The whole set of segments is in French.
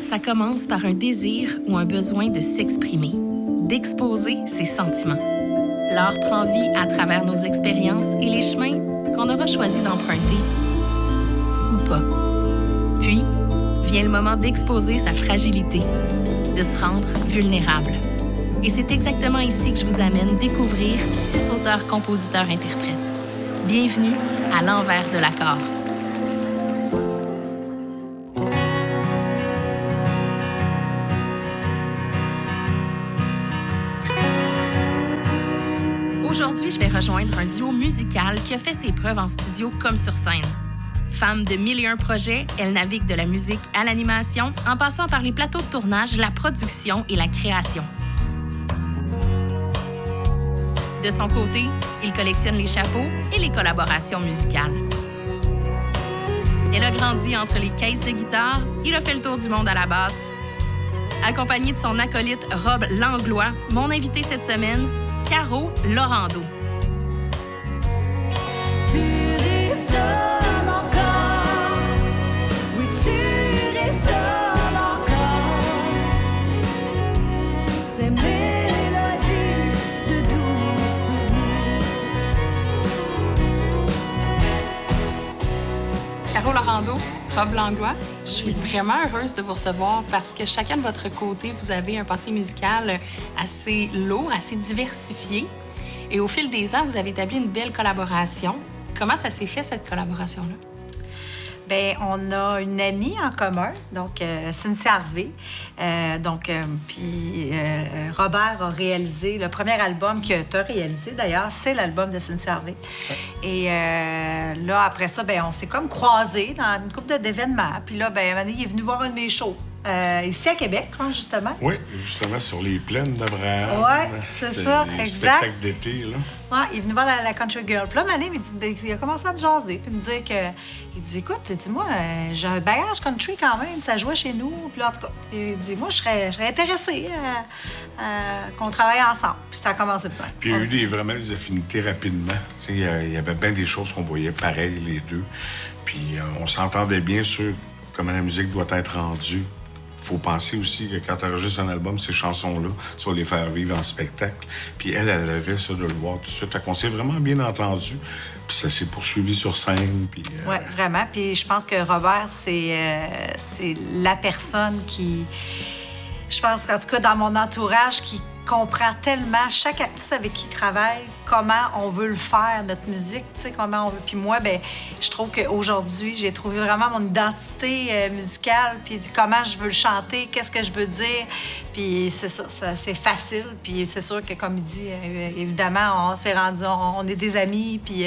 ça commence par un désir ou un besoin de s'exprimer, d'exposer ses sentiments. L'art prend vie à travers nos expériences et les chemins qu'on aura choisi d'emprunter ou pas. Puis, vient le moment d'exposer sa fragilité, de se rendre vulnérable. Et c'est exactement ici que je vous amène découvrir 6 auteurs, compositeurs, interprètes. Bienvenue à l'envers de l'accord. Aujourd'hui, je vais rejoindre un duo musical qui a fait ses preuves en studio comme sur scène. Femme de 1001 projets, elle navigue de la musique à l'animation, en passant par les plateaux de tournage, la production et la création. De son côté, il collectionne les chapeaux et les collaborations musicales. Elle a grandi entre les caisses de guitare, il a fait le tour du monde à la basse. Accompagnée de son acolyte Rob Langlois, mon invité cette semaine, Caro Laurando. Tu résonnes encore, oui tu résonnes encore, ces mélodies de doux souvenirs. Caro Laurando, Rob Langlois, je suis vraiment heureuse de vous recevoir parce que chacun de votre côté, vous avez un passé musical assez lourd, assez diversifié. Et au fil des ans, vous avez établi une belle collaboration. Comment ça s'est fait, cette collaboration-là? Bien, on a une amie en commun, donc Cynthia Harvey. Puis Robert a réalisé le premier album que tu as réalisé, d'ailleurs, c'est l'album de Cynthia Harvey. Et là, après ça, bien, on s'est comme croisés dans une couple d'événements. Puis là, bien, il est venu voir un de mes shows. Ici à Québec, justement. Oui, justement, sur les plaines d'Abraham. Oui, c'est ça, exact. Spectacle d'été, là. Oui, il est venu voir la Country Girl. Puis là, Mané, il a commencé à me jaser. Puis il me dit que... Il dit, écoute, dis-moi, j'ai un bagage country quand même, ça jouait chez nous. Puis là, en tout cas, il dit, moi, je serais intéressée qu'on travaille ensemble. Puis ça a commencé bien. Puis il y a eu vraiment des affinités rapidement. Tu sais, il y avait bien des choses qu'on voyait pareilles, les deux. Puis on s'entendait bien sur comment la musique doit être rendue. Il faut penser aussi que quand tu enregistres un album, ces chansons-là, tu vas les faire vivre en spectacle. Puis elle avait ça de le voir tout de suite. Fait qu'on s'est vraiment bien entendu. Puis ça s'est poursuivi sur scène. Puis, Oui, vraiment. Puis je pense que Robert, c'est la personne qui... Je pense, en tout cas, dans mon entourage, qui comprend tellement chaque artiste avec qui il travaille, comment on veut le faire, notre musique, tu sais, comment on veut. Puis moi, bien, je trouve qu'aujourd'hui, j'ai trouvé vraiment mon identité musicale, puis comment je veux le chanter, qu'est-ce que je veux dire. Puis c'est ça, c'est facile. Puis c'est sûr que, comme il dit, évidemment, on s'est rendu, on est des amis, puis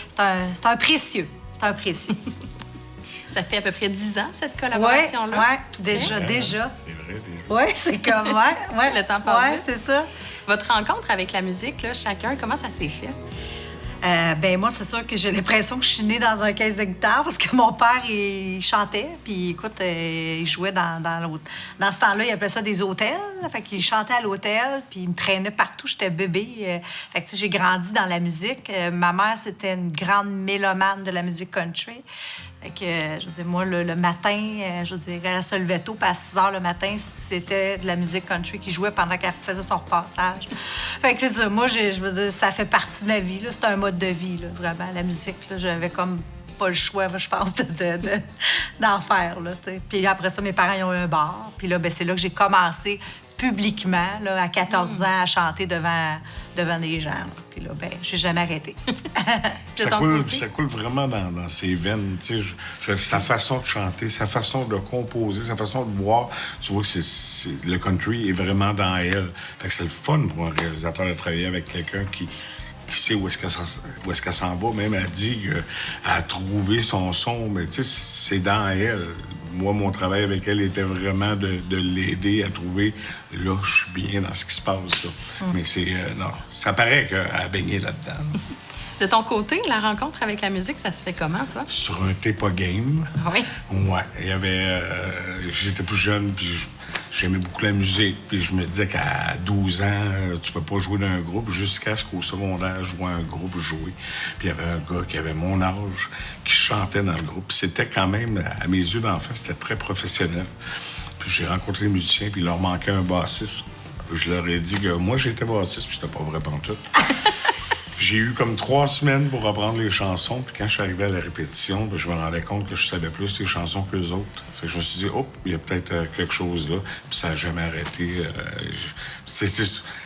c'est un précieux. C'est un précieux. Ça fait à peu près 10 ans, cette collaboration-là? Oui, déjà. C'est vrai, déjà. Oui, c'est comme, ouais. Le temps passe vite. Oui, c'est ça. Votre rencontre avec la musique, là, chacun, comment ça s'est fait? Ben moi, c'est sûr que j'ai l'impression que je suis née dans un caisse de guitare parce que mon père, il chantait. Puis, écoute, il jouait dans ce temps-là, il appelait ça des hôtels. Fait qu'il chantait à l'hôtel, puis il me traînait partout. J'étais bébé. Fait que, tu sais, j'ai grandi dans la musique. Ma mère, c'était une grande mélomane de la musique country. Fait que, je veux dire, moi, le matin, je veux dire, elle se levait tôt, puis à 6 heures le matin, c'était de la musique country qui jouait pendant qu'elle faisait son repassage. Fait que, c'est ça, moi, je veux dire, ça fait partie de ma vie, là. C'est un mode de vie, là, vraiment. La musique, là, j'avais comme pas le choix, je pense, d'en faire, là, tu sais. Puis après ça, mes parents, ils ont eu un bar. Puis là, ben c'est là que j'ai commencé publiquement, là, à 14 ans, à chanter devant des gens. Là. Puis là, ben, j'ai jamais arrêté. Ça coule vraiment dans ses veines. Tu sais, sa façon de chanter, sa façon de composer, sa façon de boire. Tu vois que le country est vraiment dans elle. Fait que c'est le fun pour un réalisateur de travailler avec quelqu'un qui sait où est-ce qu'elle s'en va. Même elle dit qu'elle a trouvé son son, mais tu sais, c'est dans elle. Moi, mon travail avec elle était vraiment de l'aider à trouver, là, je suis bien dans ce qui se passe. Là. Mais c'est, non, ça paraît qu'elle a baigné là-dedans. De ton côté, la rencontre avec la musique, ça se fait comment, toi? Sur un T'es pas game. Oui. Ouais. Il y avait... j'étais plus jeune, puis j'aimais beaucoup la musique. Puis je me disais qu'à 12 ans, tu peux pas jouer dans un groupe jusqu'à ce qu'au secondaire, je vois un groupe jouer. Puis il y avait un gars qui avait mon âge, qui chantait dans le groupe. Puis c'était quand même, à mes yeux d'enfant, c'était très professionnel. Puis Puis j'ai rencontré les musiciens, puis il leur manquait un bassiste. Je leur ai dit que moi, j'étais bassiste, puis c'était pas vrai pantoute. J'ai eu comme 3 semaines pour apprendre les chansons, puis quand je suis arrivé à la répétition, je me rendais compte que je savais plus les chansons qu'eux autres. Fait que je me suis dit, oh, il y a peut-être quelque chose là, puis ça n'a jamais arrêté.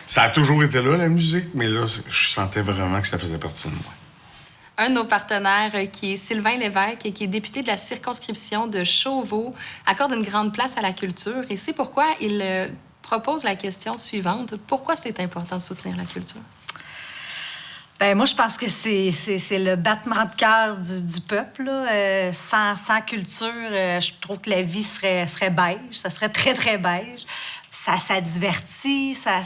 Ça a toujours été là, la musique, mais là, je sentais vraiment que ça faisait partie de moi. Un de nos partenaires, qui est Sylvain Lévesque, qui est député de la circonscription de Chauveau, accorde une grande place à la culture, et c'est pourquoi il propose la question suivante. Pourquoi c'est important de soutenir la culture? Ben moi, je pense que c'est le battement de cœur du peuple. Là. Sans culture, je trouve que la vie serait beige. Ça serait très, très beige. Ça divertit, ça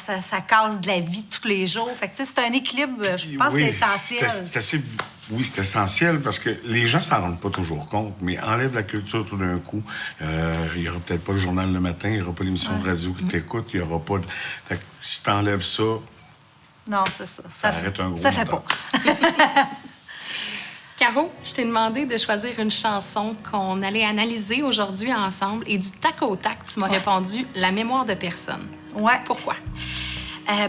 casse de la vie tous les jours. Fait que, c'est un équilibre, je pense, oui, c'est essentiel. Oui, c'est essentiel parce que les gens s'en rendent pas toujours compte, mais enlève la culture tout d'un coup. Il y aura peut-être pas le journal le matin, il y aura pas l'émission de radio qui t'écoute, il y aura pas de... Fait que si t'enlèves ça... Non, c'est ça. Ça arrête un gros ça fait moteur. pas. Caro, je t'ai demandé de choisir une chanson qu'on allait analyser aujourd'hui ensemble et du tac au tac, tu m'as répondu « La mémoire de personne ». Ouais. Pourquoi?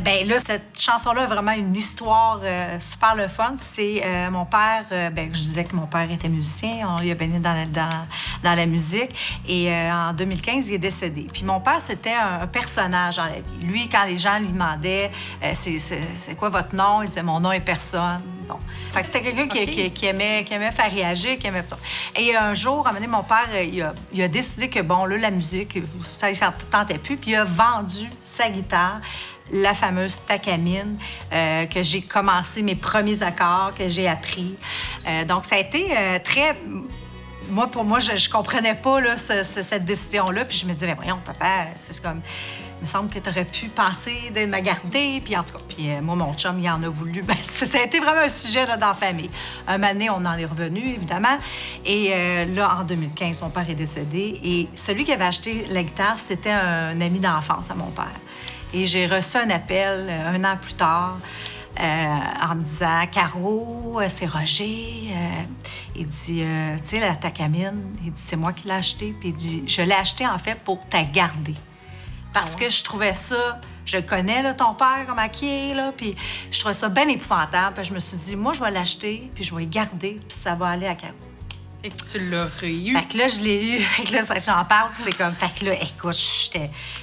Ben là, cette chanson-là a vraiment une histoire super le fun. C'est mon père, je disais que mon père était musicien, on lui a baigné dans la musique. Et en 2015, il est décédé. Puis mon père, c'était un personnage dans la vie. Lui, quand les gens lui demandaient c'est quoi votre nom, il disait mon nom est personne. Bon. Fait que c'était quelqu'un qui aimait faire réagir, qui aimait tout ça. Et un jour, à un moment donné, mon père, il a décidé que, bon, là, la musique, ça ne tentait plus. Puis il a vendu sa guitare, la fameuse Takamine, que j'ai commencé mes premiers accords, que j'ai appris. Donc, ça a été très... Pour moi, je comprenais pas là, cette décision-là. Puis je me disais, mais voyons, papa, c'est comme... Il me semble que tu aurais pu penser de me garder. Puis en tout cas, moi, mon chum, il en a voulu. Ben, ça a été vraiment un sujet là, dans la famille. Un moment donné, on en est revenu, évidemment. Et là, en 2015, mon père est décédé. Et celui qui avait acheté la guitare, c'était un ami d'enfance à mon père. Et j'ai reçu un appel 1 an plus tard en me disant « Caro, c'est Roger. Il dit « Tu sais, la Takamine, il dit c'est moi qui l'ai acheté. » Puis il dit « Je l'ai acheté en fait pour t'a garder. » Parce que je trouvais ça... Je connais là, ton père, comment il est, là, puis je trouvais ça bien épouvantable. Puis je me suis dit « Moi, je vais l'acheter, puis je vais le garder, puis ça va aller à Caro. » Et que tu l'aurais eu. Fait que là, je l'ai eu. Fait que là, j'en parle, puis c'est comme... Fait que là, écoute,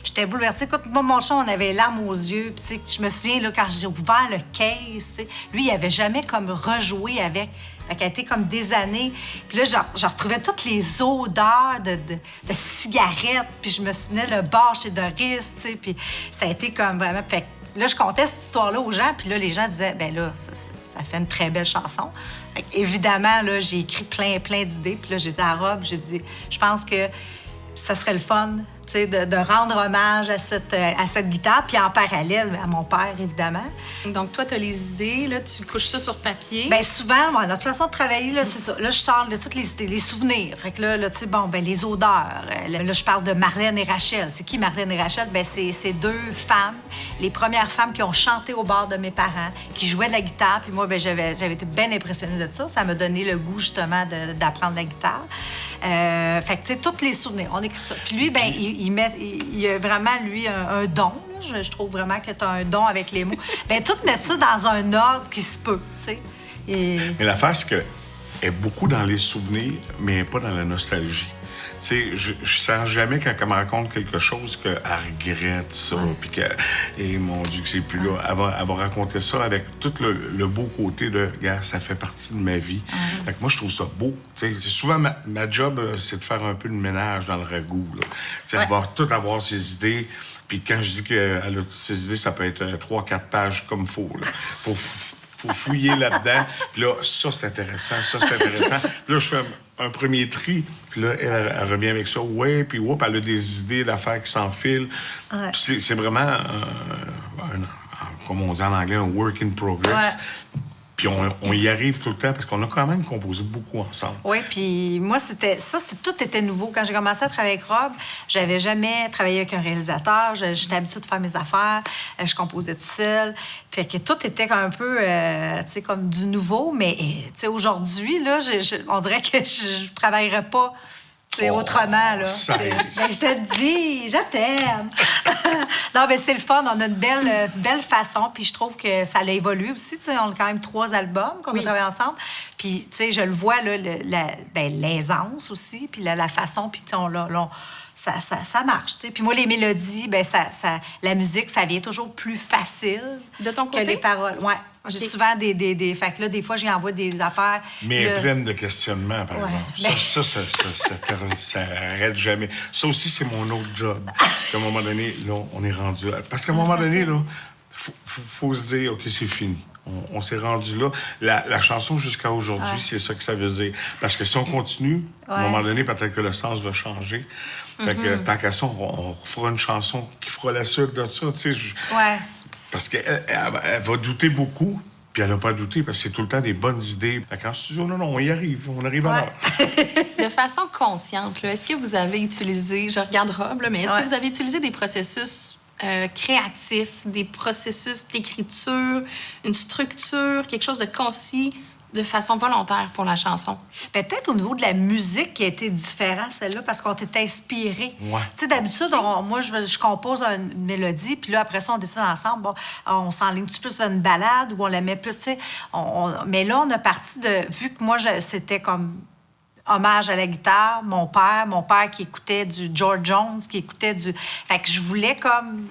j'étais bouleversée. Écoute, moi, mon chum, on avait les larmes aux yeux. Puis, tu sais, je me souviens, là, quand j'ai ouvert le case, tu sais, lui, il avait jamais comme rejoué avec. Fait qu'elle a été comme des années. Puis là, je retrouvais toutes les odeurs de cigarettes. Puis je me souvenais le bar chez Doris, tu sais. Puis ça a été comme vraiment... Fait que là, je contais cette histoire-là aux gens. Puis là, les gens disaient, ben là, ça fait une très belle chanson. Fait évidemment, là, j'ai écrit plein d'idées. Puis là, j'étais à Rob, j'ai dit, je pense que ça serait le fun, tu sais, de rendre hommage à cette guitare, puis en parallèle à mon père, évidemment. Donc, toi, tu as les idées, là, tu couches ça sur papier. Bien, souvent, moi, notre façon de travailler, là, c'est ça. Là, je sors de toutes les idées, les souvenirs. Fait que là tu sais, bon, ben les odeurs. Là, je parle de Marlène et Rachel. C'est qui Marlène et Rachel? Bien, c'est 2 femmes, les premières femmes qui ont chanté au bar de mes parents, qui jouaient de la guitare. Puis moi, ben j'avais été bien impressionnée de ça. Ça m'a donné le goût, justement, d'apprendre la guitare. Fait que, tu sais, tous les souvenirs, on écrit ça. Puis lui, ben il a vraiment, lui, un don. Je trouve vraiment que tu as un don avec les mots. Bien, tout mettre ça dans un ordre qui se peut, tu sais. Mais l'affaire, c'est qu'elle est beaucoup dans les souvenirs, mais pas dans la nostalgie. Tu sais, je sens jamais quand elle me raconte quelque chose qu'elle regrette ça, puis et mon Dieu, que c'est plus là. Elle va raconter ça avec tout le beau côté de « Gars, ça fait partie de ma vie. » Fait que moi, je trouve ça beau. Tu sais, c'est souvent ma job, c'est de faire un peu de ménage dans le ragoût, là. Tu sais, elle va tout avoir ses idées. Puis quand je dis qu'elle a toutes ses idées, ça peut être 3-4 pages comme il faut, là. Faut fouiller là-dedans. Puis là, ça, c'est intéressant. Puis là, je fais un premier tri. Puis là, elle revient avec ça. Ouais, puis elle a des idées d'affaires qui s'enfilent. Ouais. C'est vraiment, comme on dit en anglais, un work in progress. Ouais. Puis on y arrive tout le temps parce qu'on a quand même composé beaucoup ensemble. Oui, puis moi, tout était nouveau. Quand j'ai commencé à travailler avec Rob, j'avais jamais travaillé avec un réalisateur. J'étais habituée de faire mes affaires. Je composais toute seule. Fait que tout était un peu, tu sais, comme du nouveau. Mais, tu sais, aujourd'hui, là, on dirait que je travaillerais pas C'est autrement, là. Je te dis, je t'aime. Non, mais c'est le fun. On a une belle façon. Puis je trouve que ça a évolué aussi. Tu sais, on a quand même 3 albums qu'on a travaillé ensemble. Puis, tu sais, je le vois, là, l'aisance aussi. Puis la façon. Puis, tu sais, ça marche, tu sais. Puis moi, les mélodies, la musique, ça vient toujours plus facile de ton côté? Que les paroles. Ouais. Okay. J'ai souvent des... Fait que là, des fois, j'y envoie des affaires... Mais pleine de questionnements, par exemple. Ça arrête jamais. Ça aussi, c'est mon autre job. À un moment donné, là, on est rendu là. Parce qu'à un moment donné, là, faut se dire, OK, c'est fini. On s'est rendu là. La chanson, jusqu'à aujourd'hui, c'est ça que ça veut dire. Parce que si on continue, à un moment donné, peut-être que le sens va changer. Fait que, tant qu'à ça, on fera une chanson qui fera la suite de ça, tu sais. Parce qu'elle va douter beaucoup, puis elle n'a pas douté, parce que c'est tout le temps des bonnes idées. Fait qu'en studio, non, on y arrive, on arrive à l'heure. De façon consciente, là, est-ce que vous avez utilisé, je regarde Rob, là, mais est-ce que vous avez utilisé des processus créatifs, des processus d'écriture, une structure, quelque chose de concis, de façon volontaire pour la chanson? Bien, peut-être au niveau de la musique qui a été différent, celle-là, parce qu'on t'est inspiré. Ouais. Tu sais, d'habitude, moi, je compose une mélodie, puis là, après ça, on décide ensemble, bon, on s'enligne-tu plus vers une balade ou on la met plus, tu sais. Mais là, on a parti de... Vu que moi, c'était comme... hommage à la guitare, mon père qui écoutait du George Jones, qui écoutait du... Fait que je voulais comme...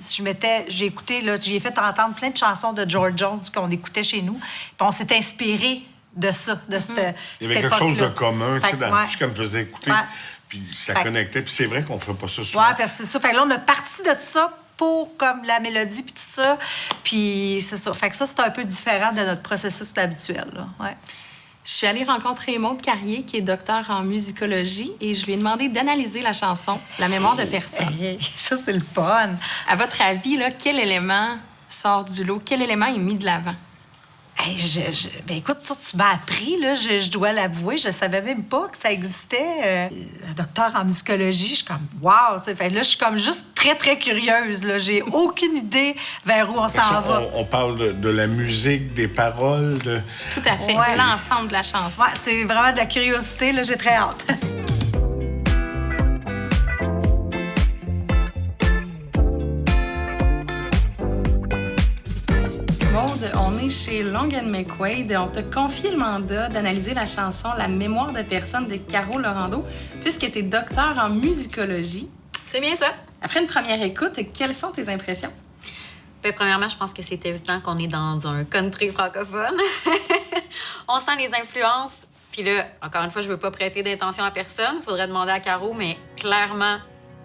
J'ai écouté, là, j'ai fait entendre plein de chansons de George Jones qu'on écoutait chez nous, puis on s'est inspiré de ça, de cette époque-là. Il y avait quelque chose de commun, tu sais, dans tout ce qu'elle me faisait écouter, puis ça connectait, puis c'est vrai qu'on ne ferait pas ça souvent. Oui, parce que c'est ça. Fait que là, on a parti de ça pour comme la mélodie, puis tout ça, puis c'est ça. Fait que ça, c'est un peu différent de notre processus habituel, là. Ouais. Je suis allée rencontrer Maude Carrier, qui est docteur en musicologie, et je lui ai demandé d'analyser la chanson « La mémoire de personne ». Ça, c'est le fun. À votre avis, là, quel élément sort du lot? Quel élément est mis de l'avant? Hey, ben écoute, ça, tu m'as appris, là, je dois l'avouer. Je savais même pas que ça existait. Un docteur en musicologie, je suis comme, wow! Fait, là, je suis comme juste très, très curieuse. Là. J'ai aucune idée vers où on s'en va. On parle de la musique, des paroles. Tout à fait, l'ensemble de la chanson. Ouais, c'est vraiment de la curiosité, là, j'ai très hâte. Maude, on est chez Long & McQuaid et on t'a confié le mandat d'analyser la chanson « La mémoire de personne » de Caro Laurando, puisque tu es docteur en musicologie. C'est bien ça. Après une première écoute, quelles sont tes impressions? Bien, premièrement, je pense que c'est évident qu'on est dans un country francophone. On sent les influences. Puis là, encore une fois, je veux pas prêter d'intention à personne. Il faudrait demander à Caro, mais clairement,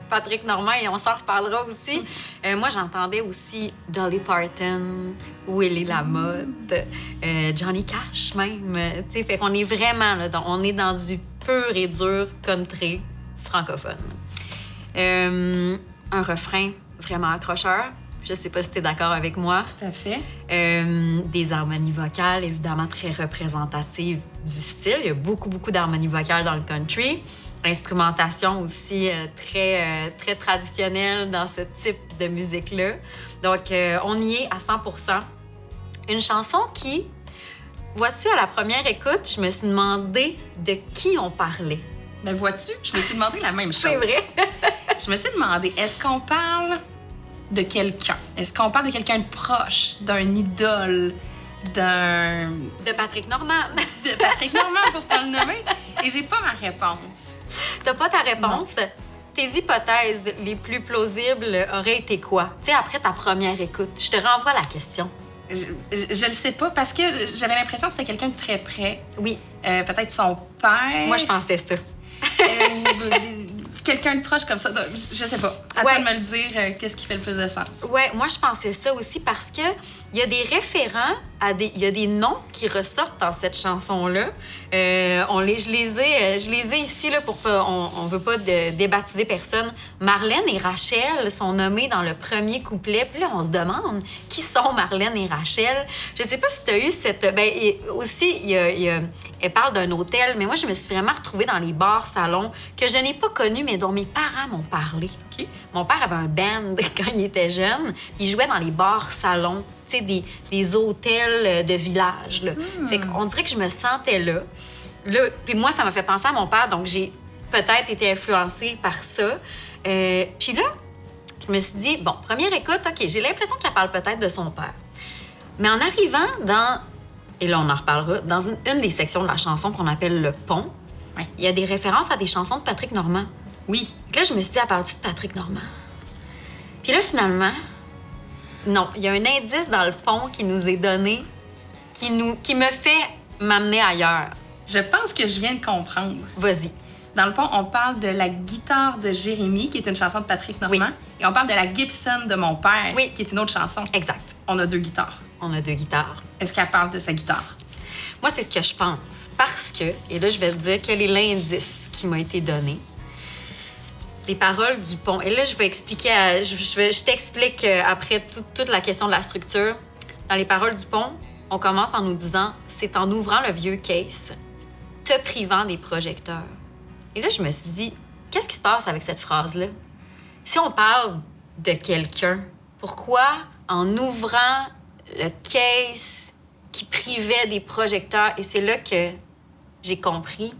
Patrick Normand, et on s'en reparlera aussi. Moi, j'entendais aussi Dolly Parton, Willie Lamotte, Johnny Cash même. T'sais, fait qu'on est vraiment là, on est dans du pur et dur country francophone. Un refrain vraiment accrocheur. Je sais pas si tu es d'accord avec moi. Tout à fait. Des harmonies vocales, évidemment, très représentatives du style. Il y a beaucoup d'harmonies vocales dans le country. Instrumentation aussi très traditionnelle dans ce type de musique-là. Donc, on y est à 100%. Une chanson qui, vois-tu, à la première écoute, je me suis demandé de qui on parlait. Ben vois-tu, je me suis demandé la même chose. C'est vrai? Je me suis demandé, est-ce qu'on parle de quelqu'un? Est-ce qu'on parle de quelqu'un de proche, d'un idole, de Patrick Normand. De Patrick Normand, pour pas le nommer. Et j'ai pas ma réponse. T'as pas ta réponse? Non. Tes hypothèses les plus plausibles auraient été quoi? Tu sais, après ta première écoute, je te renvoie la question. Je le sais pas, parce que j'avais l'impression que c'était quelqu'un de très près. Oui. Peut-être son père. Moi, je pensais ça. Quelqu'un de proche comme ça. Je sais pas. À toi de me le dire, qu'est-ce qui fait le plus de sens? Oui, moi, je pensais ça aussi parce que il y a des référents il y a des noms qui ressortent dans cette chanson-là. Je les ai ici là, pour pas... On veut pas débaptiser personne. Marlène et Rachel sont nommées dans le premier couplet. Puis là, on se demande qui sont Marlène et Rachel. Je sais pas si tu as eu cette... Ben, aussi, elle parle d'un hôtel, mais moi, je me suis vraiment retrouvée dans les bars-salons que je n'ai pas connus, mais dont mes parents m'ont parlé. Okay. Mon père avait un band quand il était jeune. Il jouait dans les bars-salons, tu sais, des hôtels de village. Là. Fait qu'on dirait que je me sentais là. Puis moi, ça m'a fait penser à mon père, donc j'ai peut-être été influencée par ça. Puis là, je me suis dit, bon, première écoute, OK, j'ai l'impression qu'elle parle peut-être de son père. Mais en arrivant dans, et là on en reparlera, dans une des sections de la chanson qu'on appelle le pont, Ouais. il y a des références à des chansons de Patrick Normand. Oui. Donc là, je me suis dit, elle parle-tu de Patrick Normand? Puis là, finalement, non, il y a un indice dans le pont qui nous est donné qui me fait m'amener ailleurs. Je pense que je viens de comprendre. Vas-y. Dans le pont, on parle de la guitare de Jérémy, qui est une chanson de Patrick Normand. Et on parle de la Gibson de mon père, Oui. qui est une autre chanson. Exact. On a 2 guitares. On a 2 guitares. Est-ce qu'elle parle de sa guitare? Moi, c'est ce que je pense. Parce que, et là, je vais te dire quel est l'indice qui m'a été donné. Les paroles du pont. Et là, je vais expliquer, je t'explique après toute la question de la structure. Dans les paroles du pont, on commence en nous disant « C'est en ouvrant le vieux case, te privant des projecteurs. » Et là, je me suis dit, qu'est-ce qui se passe avec cette phrase-là? Si on parle de quelqu'un, pourquoi en ouvrant le case qui privait des projecteurs? Et c'est là que j'ai compris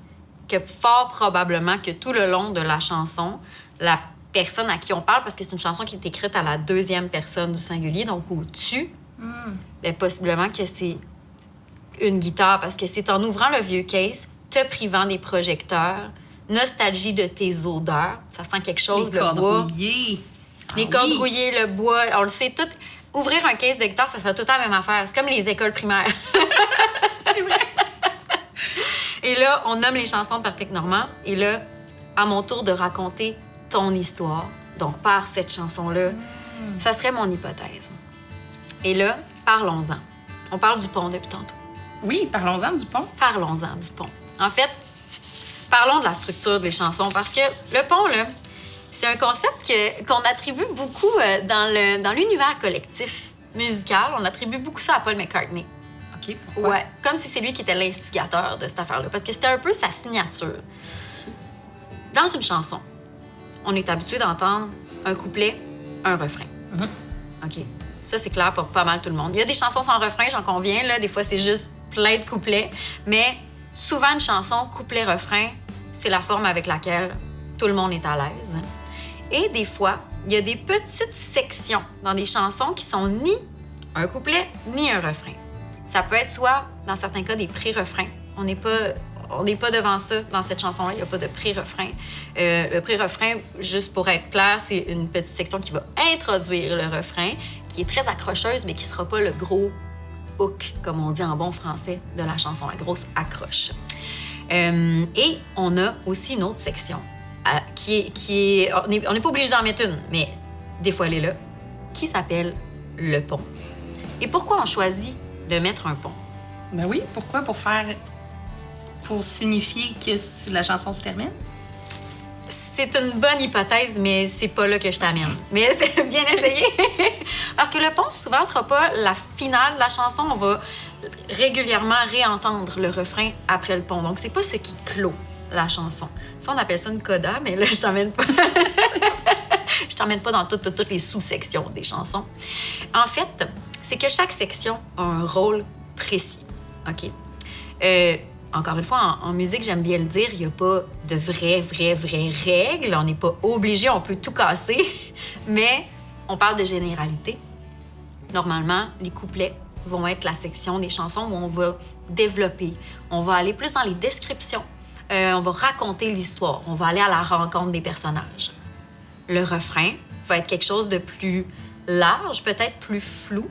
que fort probablement que tout le long de la chanson, la personne à qui on parle, parce que c'est une chanson qui est écrite à la 2e personne du singulier, donc au tu, bien, possiblement que c'est une guitare, parce que c'est en ouvrant le vieux case, te privant des projecteurs, nostalgie de tes odeurs, ça sent quelque chose, Les le cordes bois. rouillées. Les cordes rouillées, le bois, on le sait tout. Ouvrir un case de guitare, ça sert tout le temps la même affaire. C'est comme les écoles primaires. C'est vrai. Et là, on nomme les chansons de Patrick Normand. Et là, à mon tour de raconter ton histoire, donc par cette chanson-là, ça serait mon hypothèse. Et là, parlons-en. On parle du pont depuis tantôt. Oui, parlons-en du pont. Parlons-en du pont. En fait, parlons de la structure des chansons, parce que le pont, là, c'est un concept qu'on attribue beaucoup dans l'univers collectif musical. On attribue beaucoup ça à Paul McCartney. OK, pourquoi? Ouais, comme si c'est lui qui était l'instigateur de cette affaire-là, parce que c'était un peu sa signature. Dans une chanson, on est habitué d'entendre un couplet, un refrain. OK. Ça, c'est clair pour pas mal tout le monde. Il y a des chansons sans refrain, j'en conviens, là. Des fois, c'est juste plein de couplets. Mais souvent, une chanson, couplet-refrain, c'est la forme avec laquelle tout le monde est à l'aise. Et des fois, il y a des petites sections dans des chansons qui sont ni un couplet, ni un refrain. Ça peut être soit, dans certains cas, des pré-refrains. On n'est pas devant ça dans cette chanson-là. Il n'y a pas de pré-refrain. Le pré-refrain, juste pour être clair, c'est une petite section qui va introduire le refrain, qui est très accrocheuse, mais qui ne sera pas le gros hook, comme on dit en bon français, de la chanson, la grosse accroche. Et on a aussi une autre section qui est on n'est pas obligé d'en mettre une, mais des fois elle est là, qui s'appelle le pont. Et pourquoi on choisit de mettre un pont? Ben oui, pourquoi? Pour signifier que la chanson se termine? C'est une bonne hypothèse, mais c'est pas là que je t'amène. Mais c'est bien essayé. Parce que le pont, souvent, sera pas la finale de la chanson. On va régulièrement réentendre le refrain après le pont. Donc, c'est pas ce qui clôt la chanson. Ça, on appelle ça une coda, mais là, je t'emmène pas. Je t'emmène pas dans toutes les sous-sections des chansons. En fait, c'est que chaque section a un rôle précis. OK? Encore une fois, en musique, j'aime bien le dire, il n'y a pas de vraies règles. On n'est pas obligé, on peut tout casser. Mais on parle de généralité. Normalement, les couplets vont être la section des chansons où on va développer. On va aller plus dans les descriptions. On va raconter l'histoire. On va aller à la rencontre des personnages. Le refrain va être quelque chose de plus large, peut-être plus flou,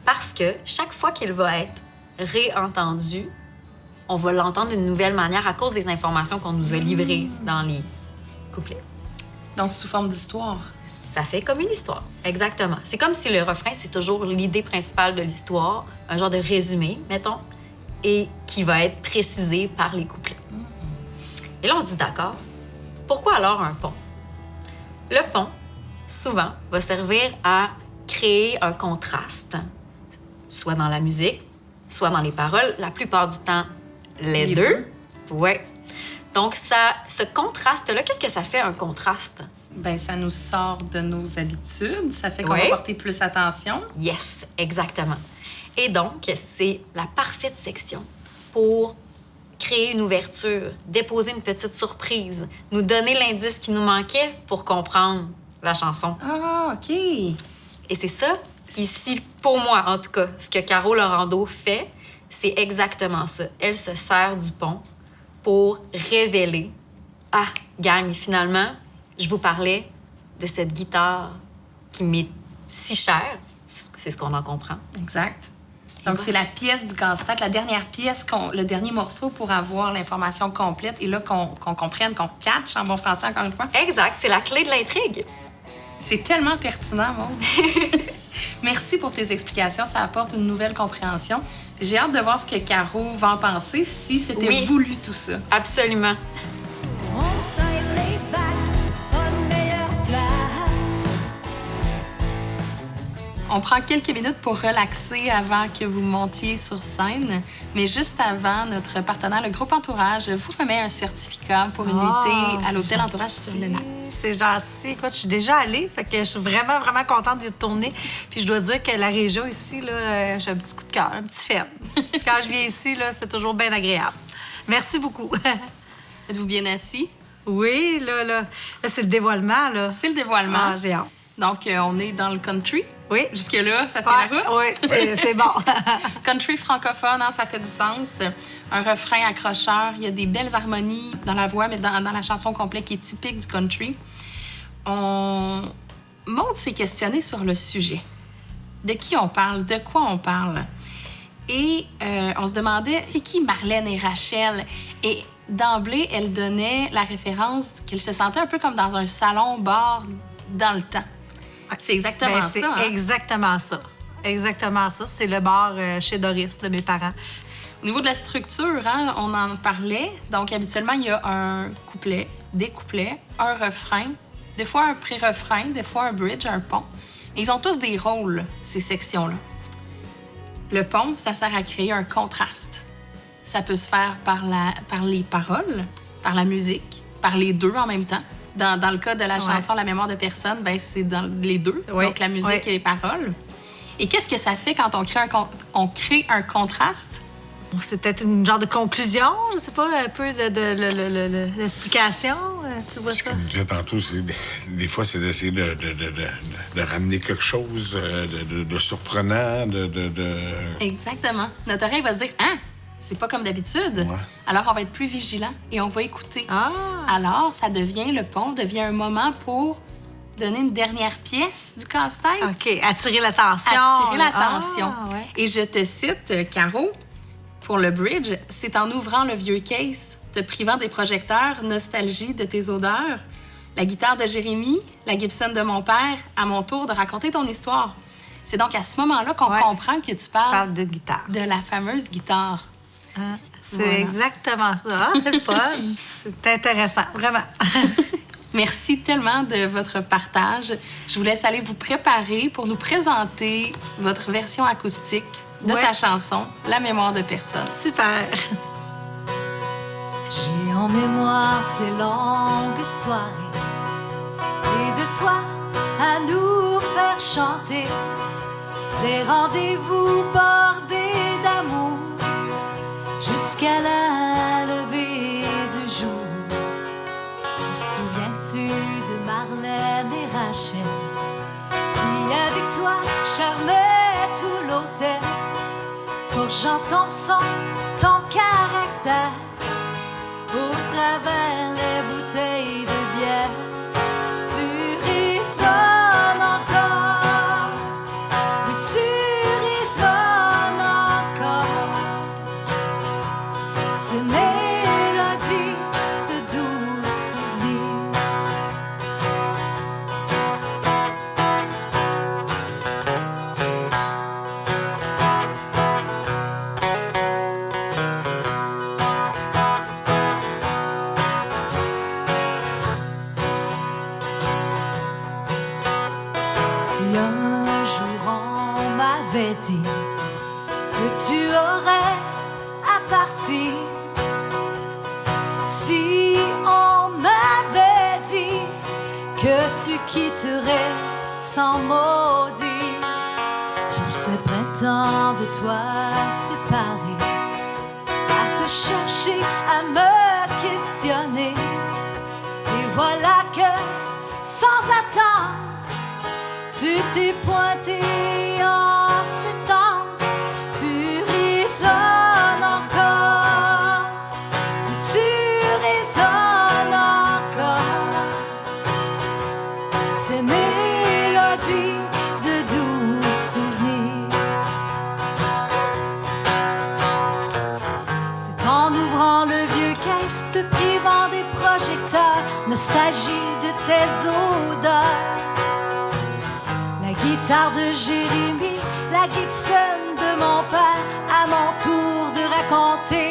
parce que chaque fois qu'il va être réentendu, on va l'entendre d'une nouvelle manière à cause des informations qu'on nous a livrées dans les couplets. Donc, sous forme d'histoire. Ça fait comme une histoire, exactement. C'est comme si le refrain, c'est toujours l'idée principale de l'histoire, un genre de résumé, mettons, et qui va être précisé par les couplets. Et là, on se dit, d'accord, pourquoi alors un pont? Le pont, souvent, va servir à créer un contraste, soit dans la musique, soit dans les paroles, la plupart du temps, les deux. Ouais. Donc, ce contraste-là, qu'est-ce que ça fait, un contraste? Ben, ça nous sort de nos habitudes. Ça fait qu'on Ouais. va porter plus attention. Yes, exactement. Et donc, c'est la parfaite section pour créer une ouverture, déposer une petite surprise, nous donner l'indice qui nous manquait pour comprendre la chanson. Ah, OK. Et c'est ça, ici, pour moi, en tout cas, ce que Caro Laurando fait, c'est exactement ça. Elle se sert du pont pour révéler « Ah, gang, finalement, je vous parlais de cette guitare qui m'est si chère. » C'est ce qu'on en comprend. Exact. Donc, c'est la pièce du casse-tête, la dernière pièce, le dernier morceau pour avoir l'information complète et là, qu'on comprenne, qu'on catch en bon français, encore une fois. Exact, c'est la clé de l'intrigue. C'est tellement pertinent, Maud. Merci pour tes explications, ça apporte une nouvelle compréhension. J'ai hâte de voir ce que Caro va en penser, si c'était voulu tout ça. Absolument. On style laid back, pas de meilleure place. On prend quelques minutes pour relaxer avant que vous montiez sur scène. Mais juste avant, notre partenaire, le groupe Entourage, vous remet un certificat pour une nuitée à l'hôtel Entourage sur le lac. C'est gentil. Écoute, je suis déjà allée, fait que je suis vraiment, vraiment contente d'y retourner. Puis je dois dire que la région ici, là, j'ai un petit coup de cœur, un petit faible. Quand je viens ici, là, c'est toujours bien agréable. Merci beaucoup. Êtes-vous bien assis? Oui, là, c'est le dévoilement, là. C'est le dévoilement. Ah, j'ai hâte. Donc, on est dans le country. Oui. Jusque-là, ça tient la route? Oui, c'est bon. Country francophone, hein, ça fait du sens. Un refrain accrocheur. Il y a des belles harmonies dans la voix, mais dans la chanson complète qui est typique du country. Maud s'est questionnée sur le sujet. De qui on parle? De quoi on parle? Et on se demandait, c'est qui Marlène et Rachel? Et d'emblée, elle donnait la référence qu'elle se sentait un peu comme dans un salon-bar dans le temps. C'est exactement ça. C'est hein? exactement ça. Exactement ça. C'est le bar chez Doris, de mes parents. Au niveau de la structure, hein, on en parlait. Donc, habituellement, il y a un couplet, des couplets, un refrain, des fois un pré-refrain, des fois un bridge, un pont. Mais ils ont tous des rôles, ces sections-là. Le pont, ça sert à créer un contraste. Ça peut se faire par les paroles, par la musique, par les deux en même temps. Dans le cas de la chanson La mémoire de personne, ben c'est dans les deux, donc la musique et les paroles. Et qu'est-ce que ça fait quand on crée un contraste? C'est peut-être une genre de conclusion, je sais pas, un peu de l'explication. Tu vois Ce ça? que je disais tantôt, des fois, c'est d'essayer de ramener quelque chose de surprenant, Exactement. Notre oreille va se dire « Ah, c'est pas comme d'habitude. Ouais. Alors, on va être plus vigilant et on va écouter. Ah! Alors, le pont devient un moment pour donner une dernière pièce du casse-tête. OK, attirer l'attention. Attirer l'attention. Ah, ouais. Et je te cite, Caro, pour le bridge, c'est en ouvrant le vieux case, te privant des projecteurs, nostalgie de tes odeurs, la guitare de Jérémy, la Gibson de mon père, à mon tour de raconter ton histoire. C'est donc à ce moment-là qu'on comprend que tu parles de guitare. de la fameuse guitare. Hein? C'est Voilà. exactement ça. Ah, c'est le fun. C'est intéressant, vraiment. Merci tellement de votre partage. Je vous laisse aller vous préparer pour nous présenter votre version acoustique de ta chanson, La mémoire de personne. Super. J'ai en mémoire ces longues soirées et de toi à nous faire chanter des rendez-vous bordés d'amour jusqu'à la levée du jour. Te souviens-tu de Marlène et Rachel qui avec toi charmait tout l'hôtel, forgeant ton son, ton caractère au travers les bouteilles de bière? Tu résonnes encore, oui tu résonnes encore, ces mélodies de doux souvenirs. Si un jour on m'avait dit que tu aurais à partir, si on m'avait dit que tu quitterais sans maudit tous ces printemps de toi séparés, à te chercher, à me questionner. Et voilà que, sans attendre, tu t'es pointé en septembre. Tu résonnes encore, tu résonnes encore. Ces mélodies de doux souvenirs. C'est en ouvrant le vieux caisse, te privant des projecteurs, nostalgie de tes odeurs. La guitare de Jérémie, la Gibson de mon père, à mon tour de raconter